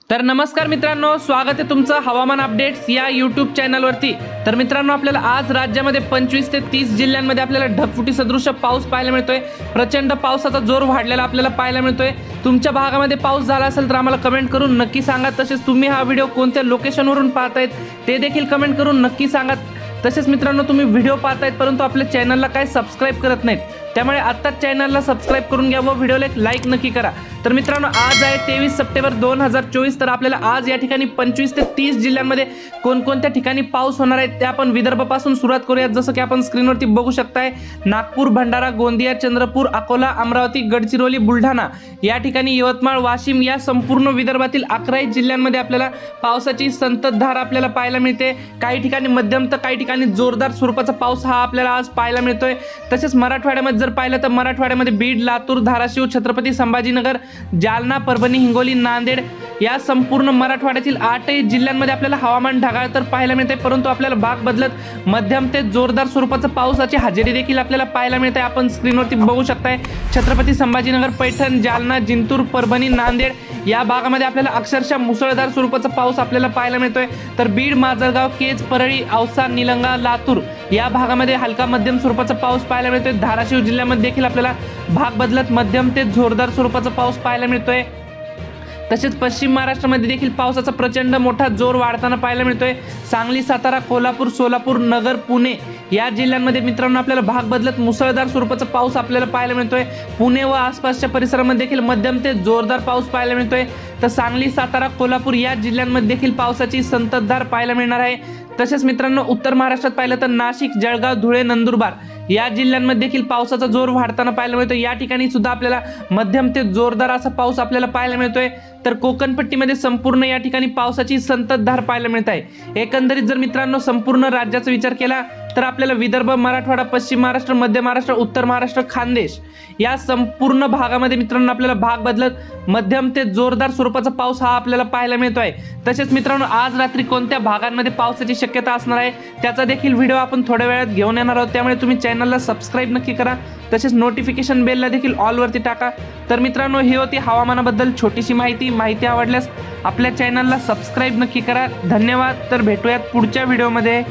तर नमस्कार मित्रांनो, स्वागत आहे तुमचं हवामान अपडेट्स या यूट्यूब चॅनलवरती। तर मित्रांनो, आपल्याला आज राज्यामध्ये 25 ते 30 जिल्ह्यांमध्ये आपल्याला ढगफुटी सदृश पाऊस पाहायला मिळतोय। प्रचंड पावसाचा जोर वाढलेला आपल्याला पाहायला मिळतोय। तुमच्या भागामध्ये पाऊस झाला असेल तर आम्हाला कमेंट करून नक्की सांगा। तसेच तुम्ही हा व्हिडिओ कोणत्या लोकेशनवरून पाहतायत ते देखील कमेंट करून नक्की सांगा। तसेच मित्रांनो, तुम्ही व्हिडिओ पाहतायत परंतु आपल्या चॅनलला काय सबस्क्राइब करत नाहीत, त्यामुळे आत्ताच चॅनलला सबस्क्राइब करून घ्या व व्हिडिओला एक लाईक नक्की करा। तर मित्रांनो, आज आहे 23 सप्टेंबर 2024। तर आपल्याला आज या ठिकाणी 25 ते 30 जिल्ह्यांमध्ये कोणकोणत्या ठिकाणी पाऊस होणार आहे ते आपण विदर्भापासून सुरुवात करूयात। जसं की आपण स्क्रीनवरती बघू शकताय, नागपूर, भंडारा, गोंदिया, चंद्रपूर, अकोला, अमरावती, गडचिरोली, बुलढाणा या ठिकाणी, यवतमाळ, वाशिम या संपूर्ण विदर्भातील 11 जिल्ह्यांमध्ये आपल्याला पावसाची संततधार आपल्याला पाहायला मिळते। काही ठिकाणी मध्यम तर काही ठिकाणी जोरदार स्वरूपाचा पाऊस हा आपल्याला आज पाहायला मिळतोय। तसेच मराठवाड्यामध्ये जर पाहिलं तर मराठवाड्यामध्ये बीड, लातूर, धाराशिव, छत्रपती संभाजीनगर, जालना, परभणी, हिंगोली, नांदेड या संपूर्ण मराठवाड्यातील 8 जिल्ह्यांमध्ये आपल्याला हवामान ढगाळ तर पाहायला मिळते, परंतु आपल्याला भाग बदलत मध्यम ते जोरदार स्वरूपाचा पावसाची हजेरी देखील आपल्याला पाहायला मिळते। आपण स्क्रीनवरती बघू शकताय, छत्रपती संभाजीनगर, पैठण, जालना, जिंतूर, परभणी, नांदेड या भागामध्ये आपल्याला अक्षरशः मुसळधार स्वरूपाचा पाऊस आपल्याला पाहायला मिळतोय। तर बीड, माजलगाव, केज, परळी, औसा, निलंगा, लातूर या भागामध्ये हलका मध्यम स्वरूपाचा पाऊस पाहायला मिळतोय। धाराशिव जिल्ह्यामध्ये देखील आपल्याला भाग बदलत मध्यम ते जोरदार स्वरूपाचा पाऊस पाहायला मिळतोय। तसेच पश्चिम महाराष्ट्रामध्ये देखील पावसाचा प्रचंड मोठा जोर वाढताना पाहायला मिळतोय। सांगली, सातारा, कोल्हापूर, सोलापूर, नगर, पुणे या जिल्ह्यांमध्ये मित्रांनो आपल्याला भाग बदलत मुसळधार स्वरूपाचा पाऊस आपल्याला पाहायला मिळतोय। पुणे व आसपासच्या परिसरामध्ये देखील मध्यम ते जोरदार पाऊस पाहायला मिळतोय। तर सांगली, सातारा, कोल्हापूर या जिल्ह्यांमध्ये देखील पावसाची संततधार पाहायला मिळणार आहे। तसेच मित्रांनो, उत्तर महाराष्ट्रात पाहिलं तर नाशिक, जळगाव, धुळे, नंदुरबार या जिल्ह्यांमध्ये देखील पावसाचा जोर वाढताना पाहायला मिळतोय। या ठिकाणी सुद्धा आपल्याला मध्यम ते जोरदार असा पाऊस आपल्याला पाहायला मिळतोय। तर कोकणपट्टीमध्ये संपूर्ण या ठिकाणी पावसाची संततधार पाहायला मिळत आहे। एकंदरीत जर मित्रांनो संपूर्ण राज्याचा विचार केला तर आपल्याला विदर्भ, मराठवाडा, पश्चिम महाराष्ट्र, मध्य महाराष्ट्र, उत्तर महाराष्ट्र, खानदेश या संपूर्ण भागामध्ये मित्रांनो आपल्याला भाग बदलत मध्यम ते जोरदार स्वरूपाचा पाऊस हा आपल्याला पाहायला मिळतोय। तसेच मित्रांनो, आज रात्री कोणत्या भागांमध्ये पावसाची शक्यता असणार आहे त्याचा देखील व्हिडिओ आपण थोड्या वेळात घेऊन येणार आहोत, त्यामुळे तुम्ही चॅनलला सबस्क्राइब नक्की करा। तसेच नोटिफिकेशन बेलला देखील ऑल वरती टाका। तर मित्रांनो, ही होती हवामानाबद्दल छोटीशी माहिती आवडल्यास आपल्या चॅनलला सबस्क्राइब नक्की करा। धन्यवाद। तर भेटूयात पुढच्या व्हिडिओमध्ये।